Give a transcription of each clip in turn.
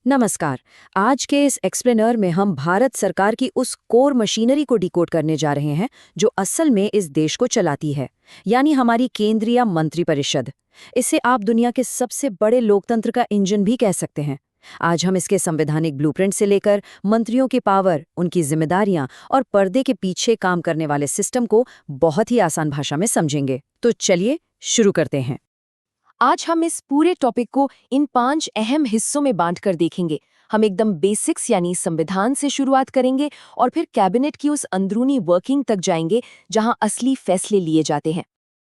नमस्कार। आज के इस एक्सप्लेनर में हम भारत सरकार की उस कोर मशीनरी को डिकोड करने जा रहे हैं जो असल में इस देश को चलाती है, यानी हमारी केंद्रीय मंत्रिपरिषद। इसे आप दुनिया के सबसे बड़े लोकतंत्र का इंजन भी कह सकते हैं। आज हम इसके संवैधानिक ब्लूप्रिंट से लेकर मंत्रियों की पावर, उनकी जिम्मेदारियां और पर्दे के पीछे काम करने वाले सिस्टम को बहुत ही आसान भाषा में समझेंगे। तो चलिए शुरू करते हैं। आज हम इस पूरे टॉपिक को इन 5 अहम हिस्सों में बांटकर देखेंगे। हम एकदम बेसिक्स यानी संविधान से शुरुआत करेंगे और फिर कैबिनेट की उस अंदरूनी वर्किंग तक जाएंगे जहां असली फैसले लिए जाते हैं।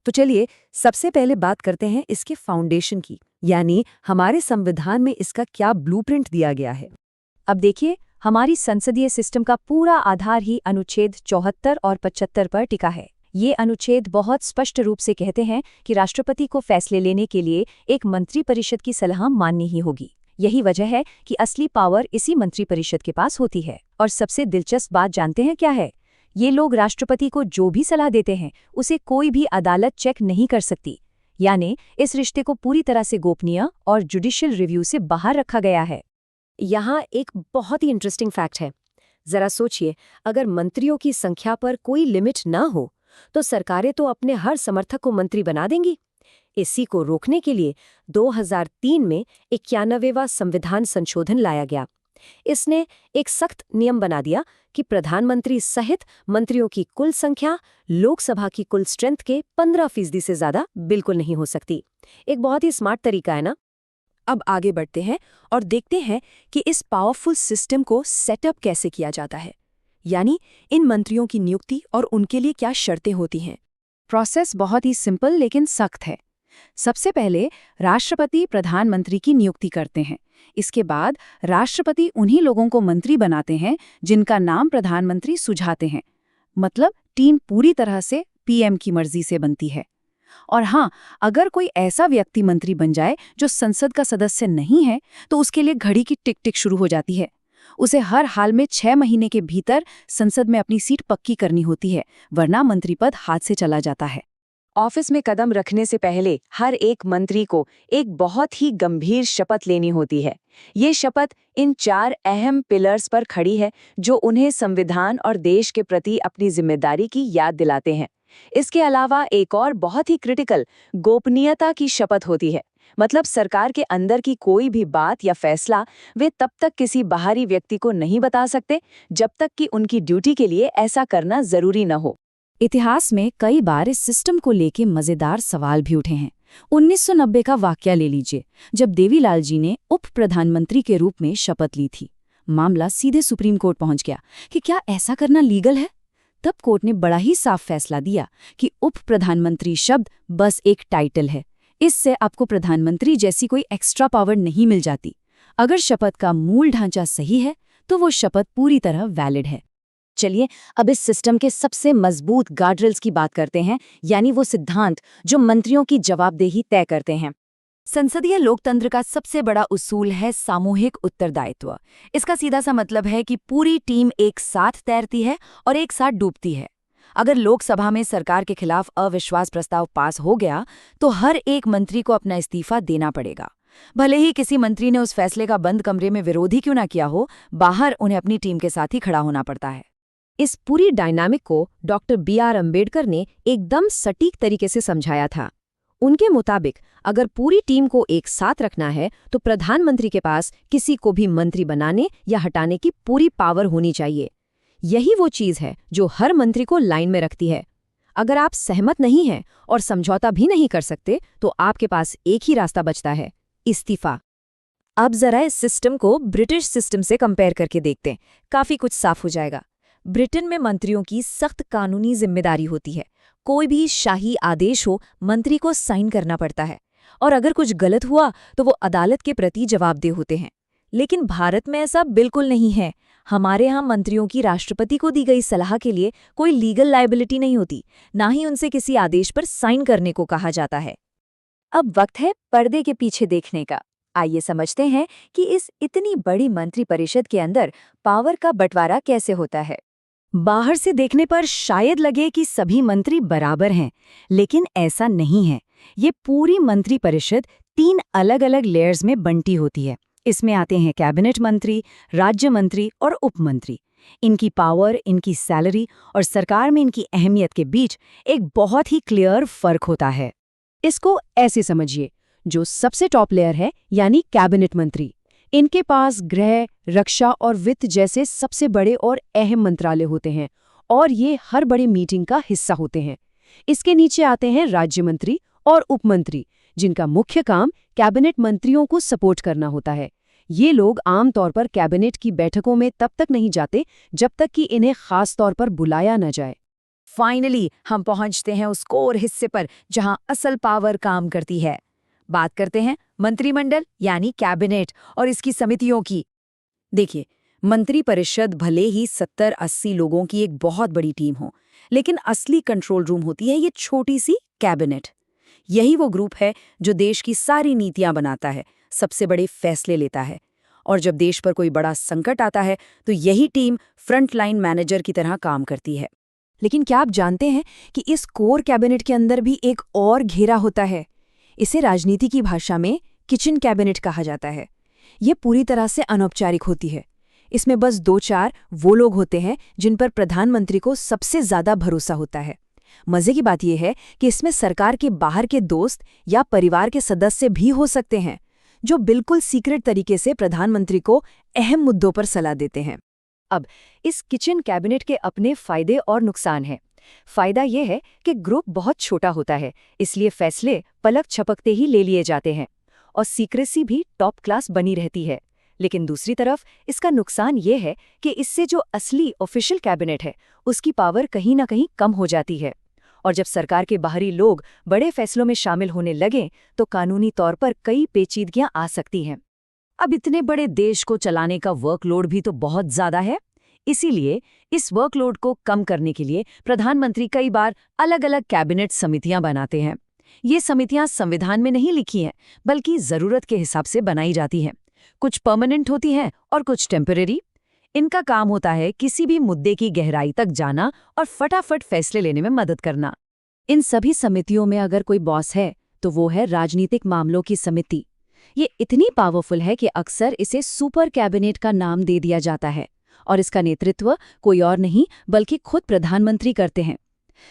तो चलिए सबसे पहले बात करते हैं इसके फाउंडेशन की, यानी हमारे संविधान में इसका क्या ब्लूप्रिंट दिया गया है। अब देखिए, हमारी संसदीय सिस्टम का पूरा आधार ही अनुच्छेद 74 और 75 पर टिका है। ये अनुच्छेद बहुत स्पष्ट रूप से कहते हैं कि राष्ट्रपति को फैसले लेने के लिए एक मंत्रिपरिषद की सलाह माननी ही होगी। यही वजह है कि असली पावर इसी मंत्रिपरिषद के पास होती है। और सबसे दिलचस्प बात जानते हैं क्या है? ये लोग राष्ट्रपति को जो भी सलाह देते हैं उसे कोई भी अदालत चेक नहीं कर सकती, यानी इस रिश्ते को पूरी तरह से गोपनीय और जुडिशियल रिव्यू से बाहर रखा गया है। यहाँ एक बहुत ही इंटरेस्टिंग फैक्ट है। जरा सोचिए, अगर मंत्रियों की संख्या पर कोई लिमिट न हो तो सरकारें तो अपने हर समर्थक को मंत्री बना देंगी। इसी को रोकने के लिए 2003 में 91वां संविधान संशोधन लाया गया। इसने एक सख्त नियम बना दिया कि प्रधानमंत्री सहित मंत्रियों की कुल संख्या लोकसभा की कुल स्ट्रेंथ के 15% से ज्यादा बिल्कुल नहीं हो सकती। एक बहुत ही स्मार्ट तरीका है ना? अब आगे बढ़ते हैं और देखते हैं कि इस पावरफुल सिस्टम को सेटअप कैसे किया जाता है, यानी इन मंत्रियों की नियुक्ति और उनके लिए क्या शर्तें होती हैं। प्रोसेस बहुत ही सिंपल लेकिन सख्त है। सबसे पहले राष्ट्रपति प्रधानमंत्री की नियुक्ति करते हैं। इसके बाद राष्ट्रपति उन्हीं लोगों को मंत्री बनाते हैं जिनका नाम प्रधानमंत्री सुझाते हैं। मतलब टीम पूरी तरह से पीएम की मर्जी से बनती है। और हाँ, अगर कोई ऐसा व्यक्ति मंत्री बन जाए जो संसद का सदस्य नहीं है तो उसके लिए घड़ी की टिक टिक शुरू हो जाती है। उसे हर हाल में 6 महीने के भीतर संसद में अपनी सीट पक्की करनी होती है, वरना मंत्री पद हाथ से चला जाता है। ऑफिस में कदम रखने से पहले हर एक मंत्री को एक बहुत ही गंभीर शपथ लेनी होती है। ये शपथ इन 4 अहम पिलर्स पर खड़ी है जो उन्हें संविधान और देश के प्रति अपनी जिम्मेदारी की याद दिलाते हैं। इसके अलावा एक और बहुत ही क्रिटिकल गोपनीयता की शपथ होती है। मतलब सरकार के अंदर की कोई भी बात या फैसला वे तब तक किसी बाहरी व्यक्ति को नहीं बता सकते जब तक कि उनकी ड्यूटी के लिए ऐसा करना जरूरी न हो। इतिहास में कई बार इस सिस्टम को लेके मजेदार सवाल भी उठे हैं। 1990 का वाकया ले लीजिए, जब देवीलाल जी ने उप प्रधानमंत्री के रूप में शपथ ली थी। मामला सीधे सुप्रीम कोर्ट पहुंच गया कि क्या ऐसा करना लीगल है। तब कोर्ट ने बड़ा ही साफ फैसला दिया कि उप प्रधानमंत्री शब्द बस एक टाइटल है। इससे आपको प्रधानमंत्री जैसी कोई एक्स्ट्रा पावर नहीं मिल जाती। अगर शपथ का मूल ढांचा सही है तो वो शपथ पूरी तरह वैलिड है। चलिए अब इस सिस्टम के सबसे मजबूत गार्डरेल्स की बात करते हैं, यानी वो सिद्धांत जो मंत्रियों की जवाबदेही तय करते हैं। संसदीय लोकतंत्र का सबसे बड़ा उसूल है सामूहिक उत्तरदायित्व। इसका सीधा सा मतलब है कि पूरी टीम एक साथ तैरती है और एक साथ डूबती है। अगर लोकसभा में सरकार के खिलाफ अविश्वास प्रस्ताव पास हो गया तो हर एक मंत्री को अपना इस्तीफा देना पड़ेगा। भले ही किसी मंत्री ने उस फैसले का बंद कमरे में विरोध ही क्यों ना किया हो, बाहर उन्हें अपनी टीम के साथ ही खड़ा होना पड़ता है। इस पूरी डायनामिक को डॉक्टर BR अम्बेडकर ने एकदम सटीक तरीके से समझाया था। उनके मुताबिक अगर पूरी टीम को एक साथ रखना है तो प्रधानमंत्री के पास किसी को भी मंत्री बनाने या हटाने की पूरी पावर होनी चाहिए। यही वो चीज़ है जो हर मंत्री को लाइन में रखती है। अगर आप सहमत नहीं हैं और समझौता भी नहीं कर सकते तो आपके पास एक ही रास्ता बचता है, इस्तीफा। अब जरा इस सिस्टम को ब्रिटिश सिस्टम से कंपेयर करके देखते हैं, काफी कुछ साफ हो जाएगा। ब्रिटेन में मंत्रियों की सख्त कानूनी जिम्मेदारी होती है। कोई भी शाही आदेश हो, मंत्री को साइन करना पड़ता है और अगर कुछ गलत हुआ तो वो अदालत के प्रति जवाबदेह होते हैं। लेकिन भारत में ऐसा बिल्कुल नहीं है। हमारे यहाँ मंत्रियों की राष्ट्रपति को दी गई सलाह के लिए कोई लीगल लायबिलिटी नहीं होती, ना ही उनसे किसी आदेश पर साइन करने को कहा जाता है। अब वक्त है पर्दे के पीछे देखने का। आइए समझते हैं कि इस इतनी बड़ी मंत्रिपरिषद के अंदर पावर का बंटवारा कैसे होता है। बाहर से देखने पर शायद लगे कि सभी मंत्री बराबर हैं, लेकिन ऐसा नहीं है। ये पूरी मंत्रिपरिषद 3 अलग-अलग लेयर्स में बंटी होती है। इसमें आते हैं कैबिनेट मंत्री, राज्य मंत्री और उप मंत्री। इनकी पावर, इनकी सैलरी और सरकार में इनकी अहमियत के बीच एक बहुत ही क्लियर फर्क होता है। इसको ऐसे समझिए, जो सबसे टॉप लेयर है यानी कैबिनेट मंत्री, इनके पास गृह, रक्षा और वित्त जैसे सबसे बड़े और अहम मंत्रालय होते हैं और ये हर बड़ी मीटिंग का हिस्सा होते हैं। इसके नीचे आते हैं राज्य मंत्री और उप मंत्री, जिनका मुख्य काम कैबिनेट मंत्रियों को सपोर्ट करना होता है। ये लोग आमतौर पर कैबिनेट की बैठकों में तब तक नहीं जाते जब तक कि इन्हें खास तौर पर बुलाया न जाए। फाइनली हम पहुंचते हैं उस कोर हिस्से पर जहां असल पावर काम करती है। बात करते हैं मंत्रिमंडल यानी कैबिनेट और इसकी समितियों की। देखिए, मंत्रिपरिषद भले ही 70-80 लोगों की एक बहुत बड़ी टीम हो, लेकिन असली कंट्रोल रूम होती है ये छोटी सी कैबिनेट। यही वो ग्रुप है जो देश की सारी नीतियां बनाता है, सबसे बड़े फैसले लेता है। और जब देश पर कोई बड़ा संकट आता है तो यही टीम फ्रंट लाइन मैनेजर की तरह काम करती है। लेकिन क्या आप जानते हैं कि इस कोर कैबिनेट के अंदर भी एक और घेरा होता है? इसे राजनीति की भाषा में किचन कैबिनेट कहा जाता है। ये पूरी तरह से अनौपचारिक होती है। इसमें बस 2-4 वो लोग होते हैं जिन पर प्रधानमंत्री को सबसे ज्यादा भरोसा होता है। मजे की बात यह है कि इसमें सरकार के बाहर के दोस्त या परिवार के सदस्य भी हो सकते हैं, जो बिल्कुल सीक्रेट तरीके से प्रधानमंत्री को अहम मुद्दों पर सलाह देते हैं। अब इस किचन कैबिनेट के अपने फायदे और नुकसान हैं। फायदा यह है कि ग्रुप बहुत छोटा होता है, इसलिए फैसले पलक झपकते ही ले लिए जाते हैं और सीक्रेसी भी टॉप क्लास बनी रहती है। लेकिन दूसरी तरफ इसका नुकसान ये है कि इससे जो असली ऑफिशियल कैबिनेट है उसकी पावर कहीं ना कहीं कम हो जाती है। और जब सरकार के बाहरी लोग बड़े फैसलों में शामिल होने लगें तो कानूनी तौर पर कई पेचीदगियां आ सकती हैं। अब इतने बड़े देश को चलाने का वर्कलोड भी तो बहुत ज्यादा है। इसीलिए इस वर्कलोड को कम करने के लिए प्रधानमंत्री कई बार अलग-अलग कैबिनेट समितियां बनाते हैं। ये समितियां संविधान में नहीं लिखी हैं, बल्कि जरूरत के हिसाब से बनाई जाती हैं। कुछ परमानेंट होती हैं और कुछ टेम्परेरी। इनका काम होता है किसी भी मुद्दे की गहराई तक जाना और फटाफट फैसले लेने में मदद करना। इन सभी समितियों में अगर कोई बॉस है तो वो है राजनीतिक मामलों की समिति। ये इतनी पावरफुल है कि अक्सर इसे सुपर कैबिनेट का नाम दे दिया जाता है और इसका नेतृत्व कोई और नहीं बल्कि खुद प्रधानमंत्री करते हैं।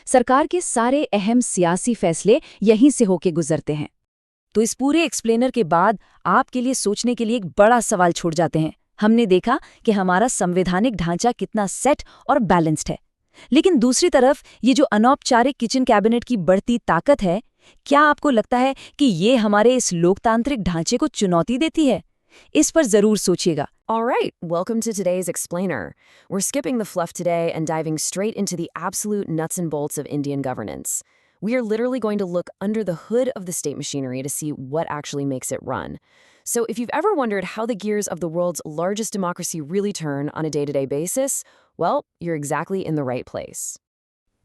सरकार के सारे अहम सियासी फैसले यहीं से होके गुजरते हैं। तो इस पूरे एक्सप्लेनर के बाद आपके लिए सोचने के लिए एक बड़ा सवाल छोड़ जाते हैं। हमने देखा कि हमारा संवैधानिक ढांचा कितना सेट और बैलेंस्ड है, लेकिन दूसरी तरफ ये जो अनौपचारिक किचन कैबिनेट की बढ़ती ताकत है, क्या आपको लगता है कि ये हमारे इस लोकतांत्रिक ढांचे को चुनौती देती है? इस पर जरूर सोचिएगा। Alright, welcome to today's explainer. We're skipping the fluff today and diving straight into the absolute nuts and bolts of Indian governance. We are literally going to look under the hood of the state machinery to see what actually makes it run. So if you've ever wondered how the gears of the world's largest democracy really turn on a day-to-day basis, well, you're exactly in the right place.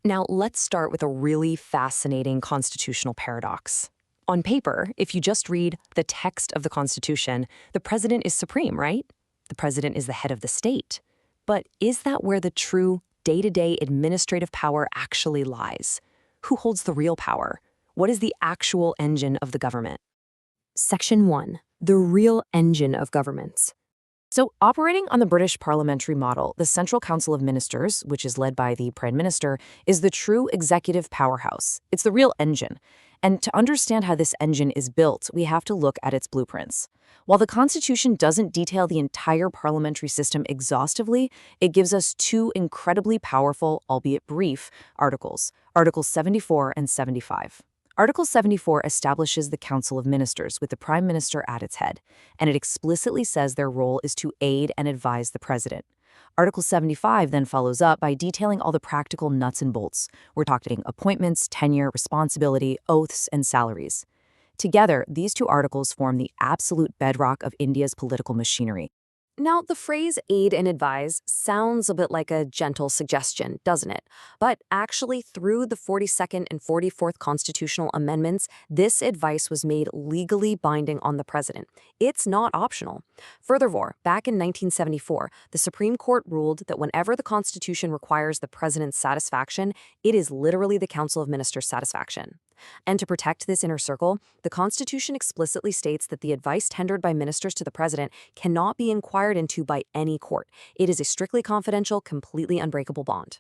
Now let's start with a really fascinating constitutional paradox. On paper, if you just read the text of the Constitution, the president is supreme, right? The president is the head of the state. But is that where the true day-to-day administrative power actually lies? Who holds the real power? What is the actual engine of the government? Section 1. The real engine of governments. So, operating on the British parliamentary model, the Central Council of Ministers, which is led by the Prime Minister, is the true executive powerhouse. It's the real engine. And to understand how this engine is built, we have to look at its blueprints. While the Constitution doesn't detail the entire parliamentary system exhaustively, it gives us two incredibly powerful, albeit brief, articles, Articles 74 and 75. Article 74 establishes the Council of Ministers with the Prime Minister at its head, and it explicitly says their role is to aid and advise the President. Article 75 then follows up by detailing all the practical nuts and bolts. We're talking appointments, tenure, responsibility, oaths, and salaries. Together, these two articles form the absolute bedrock of India's political machinery. Now, the phrase aid and advise sounds a bit like a gentle suggestion, doesn't it? But actually, through the 42nd and 44th constitutional amendments, this advice was made legally binding on the president. It's not optional. Furthermore, back in 1974, the Supreme Court ruled that whenever the Constitution requires the president's satisfaction, it is literally the Council of Ministers' satisfaction. And to protect this inner circle, the Constitution explicitly states that the advice tendered by ministers to the president cannot be inquired into by any court. It is a strictly confidential, completely unbreakable bond.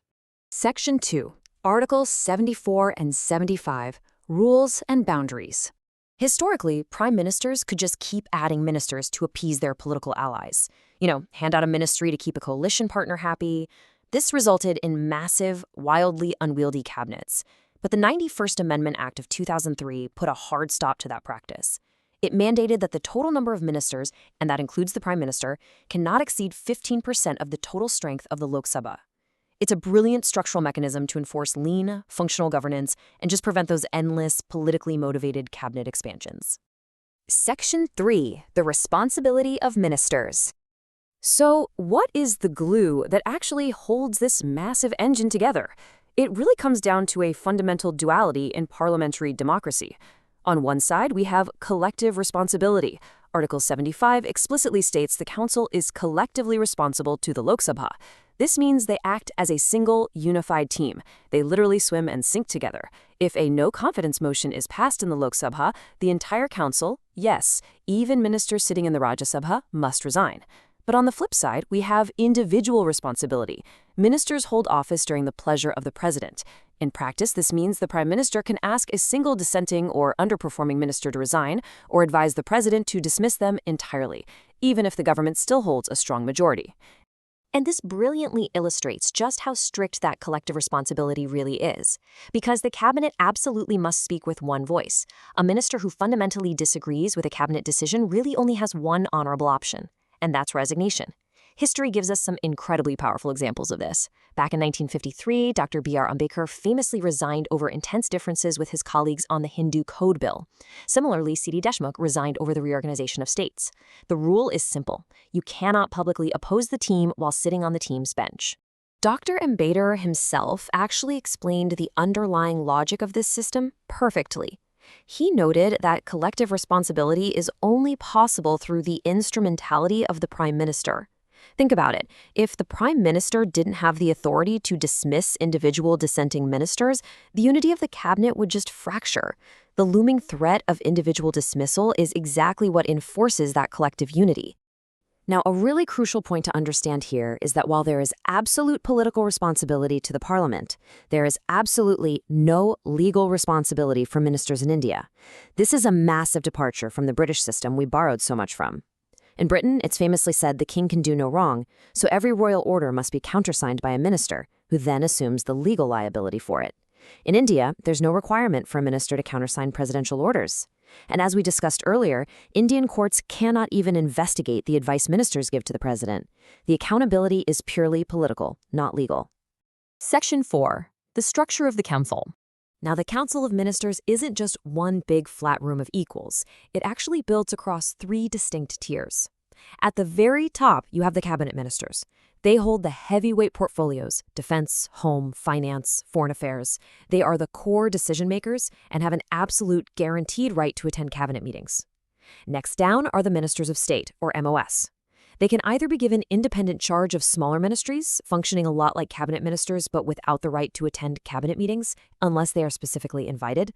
Section 2. Articles 74 and 75. Rules and boundaries. Historically, prime ministers could just keep adding ministers to appease their political allies. Hand out a ministry to keep a coalition partner happy. This resulted in massive, wildly unwieldy cabinets. But the 91st Amendment Act of 2003 put a hard stop to that practice. It mandated that the total number of ministers, and that includes the prime minister, cannot exceed 15% of the total strength of the Lok Sabha. It's a brilliant structural mechanism to enforce lean, functional governance and just prevent those endless, politically motivated cabinet expansions. Section 3. The responsibility of ministers. So, what is the glue that actually holds this massive engine together? It really comes down to a fundamental duality in parliamentary democracy. On one side, we have collective responsibility. Article 75 explicitly states the council is collectively responsible to the Lok Sabha. This means they act as a single, unified team. They literally swim and sink together. If a no-confidence motion is passed in the Lok Sabha, the entire council, yes, even ministers sitting in the Rajya Sabha, must resign. But on the flip side, we have individual responsibility. Ministers hold office during the pleasure of the president. In practice, this means the prime minister can ask a single dissenting or underperforming minister to resign, or advise the president to dismiss them entirely, even if the government still holds a strong majority. And this brilliantly illustrates just how strict that collective responsibility really is. Because the cabinet absolutely must speak with one voice. A minister who fundamentally disagrees with a cabinet decision really only has one honorable option, and that's resignation. History gives us some incredibly powerful examples of this. Back in 1953, Dr. B.R. Ambedkar famously resigned over intense differences with his colleagues on the Hindu Code Bill. Similarly, C.D. Deshmukh resigned over the reorganization of states. The rule is simple. You cannot publicly oppose the team while sitting on the team's bench. Dr. Ambedkar himself actually explained the underlying logic of this system perfectly. He noted that collective responsibility is only possible through the instrumentality of the prime minister. Think about it. If the prime minister didn't have the authority to dismiss individual dissenting ministers, the unity of the cabinet would just fracture. The looming threat of individual dismissal is exactly what enforces that collective unity. Now, a really crucial point to understand here is that while there is absolute political responsibility to the parliament, there is absolutely no legal responsibility for ministers in India. This is a massive departure from the British system we borrowed so much from. In Britain, it's famously said the king can do no wrong, so every royal order must be countersigned by a minister, who then assumes the legal liability for it. In India, there's no requirement for a minister to countersign presidential orders. And as we discussed earlier, Indian courts cannot even investigate the advice ministers give to the president. The accountability is purely political, not legal. Section 4. The structure of the council. Now, the Council of Ministers isn't just one big flat room of equals. It actually builds across 3 distinct tiers. At the very top, you have the cabinet ministers. They hold the heavyweight portfolios: defense, home, finance, foreign affairs. They are the core decision makers and have an absolute guaranteed right to attend cabinet meetings. Next down are the ministers of state, or MOS. They can either be given independent charge of smaller ministries, functioning a lot like cabinet ministers but without the right to attend cabinet meetings unless they are specifically invited,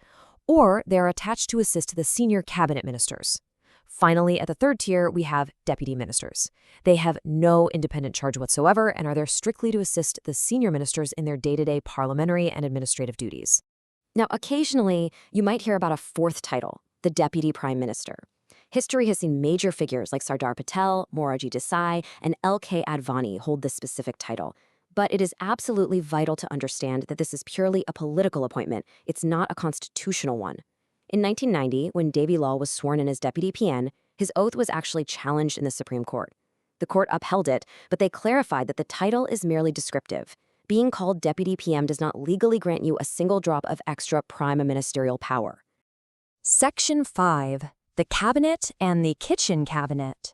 or they are attached to assist the senior cabinet ministers. Finally, at the third tier, we have deputy ministers. They have no independent charge whatsoever and are there strictly to assist the senior ministers in their day-to-day parliamentary and administrative duties. Now, occasionally, you might hear about a fourth title, the deputy prime minister. History has seen major figures like Sardar Patel, Morarji Desai, and L.K. Advani hold this specific title. But it is absolutely vital to understand that this is purely a political appointment. It's not a constitutional one. In 1990, when Devi Lal was sworn in as deputy PN, his oath was actually challenged in the Supreme Court. The court upheld it, but they clarified that the title is merely descriptive. Being called deputy PM does not legally grant you a single drop of extra prime ministerial power. Section 5. The Cabinet and the Kitchen Cabinet.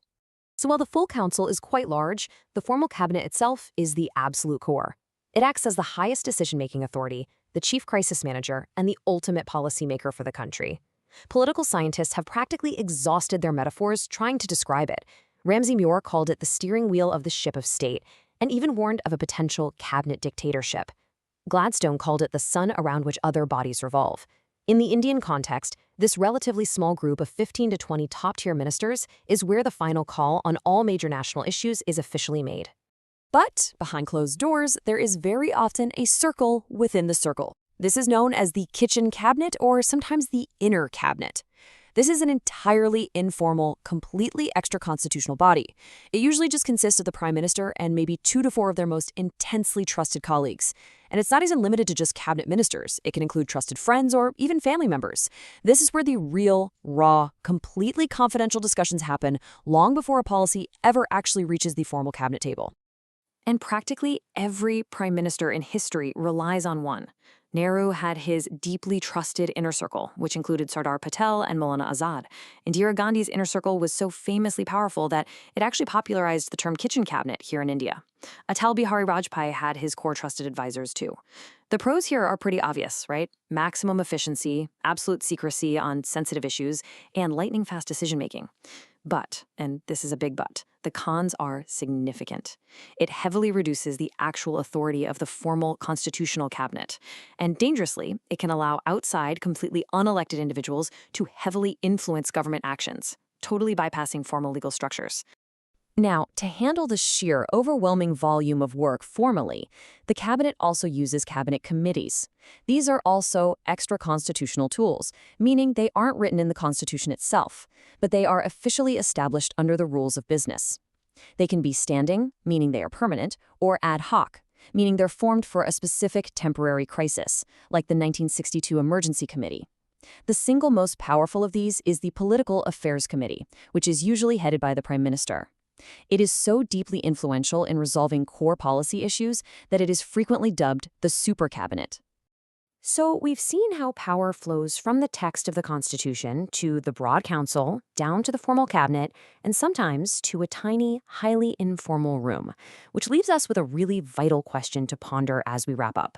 So while the full council is quite large, the formal cabinet itself is the absolute core. It acts as the highest decision-making authority, the chief crisis manager, and the ultimate policymaker for the country. Political scientists have practically exhausted their metaphors trying to describe it. Ramsay Muir called it the steering wheel of the ship of state, and even warned of a potential cabinet dictatorship. Gladstone called it the sun around which other bodies revolve. In the Indian context, this relatively small group of 15 to 20 top-tier ministers is where the final call on all major national issues is officially made. But behind closed doors, there is very often a circle within the circle. This is known as the kitchen cabinet or sometimes the inner cabinet. This is an entirely informal, completely extra-constitutional body. It usually just consists of the prime minister and maybe 2 to 4 of their most intensely trusted colleagues. And it's not even limited to just cabinet ministers. It can include trusted friends or even family members. This is where the real, raw, completely confidential discussions happen long before a policy ever actually reaches the formal cabinet table. And practically every prime minister in history relies on one. Nehru had his deeply trusted inner circle, which included Sardar Patel and Maulana Azad. Indira Gandhi's inner circle was so famously powerful that it actually popularized the term kitchen cabinet here in India. Atal Bihari Vajpayee had his core trusted advisors too. The pros here are pretty obvious, right? Maximum efficiency, absolute secrecy on sensitive issues, and lightning-fast decision-making. But, and this is a big but, the cons are significant. It heavily reduces the actual authority of the formal constitutional cabinet. And dangerously, it can allow outside, completely unelected individuals to heavily influence government actions, totally bypassing formal legal structures. Now, to handle the sheer, overwhelming volume of work formally, the cabinet also uses cabinet committees. These are also extra-constitutional tools, meaning they aren't written in the Constitution itself, but they are officially established under the rules of business. They can be standing, meaning they are permanent, or ad hoc, meaning they're formed for a specific temporary crisis, like the 1962 Emergency Committee. The single most powerful of these is the Political Affairs Committee, which is usually headed by the Prime Minister. It is so deeply influential in resolving core policy issues that it is frequently dubbed the super cabinet. So we've seen how power flows from the text of the Constitution to the broad council, down to the formal cabinet, and sometimes to a tiny, highly informal room, which leaves us with a really vital question to ponder as we wrap up.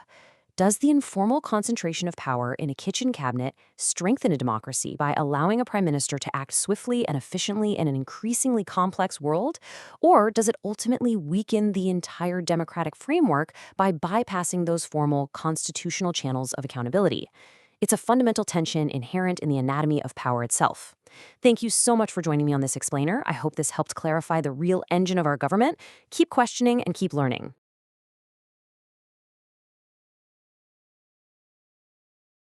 Does the informal concentration of power in a kitchen cabinet strengthen a democracy by allowing a prime minister to act swiftly and efficiently in an increasingly complex world? Or does it ultimately weaken the entire democratic framework by bypassing those formal constitutional channels of accountability? It's a fundamental tension inherent in the anatomy of power itself. Thank you so much for joining me on this explainer. I hope this helped clarify the real engine of our government. Keep questioning and keep learning.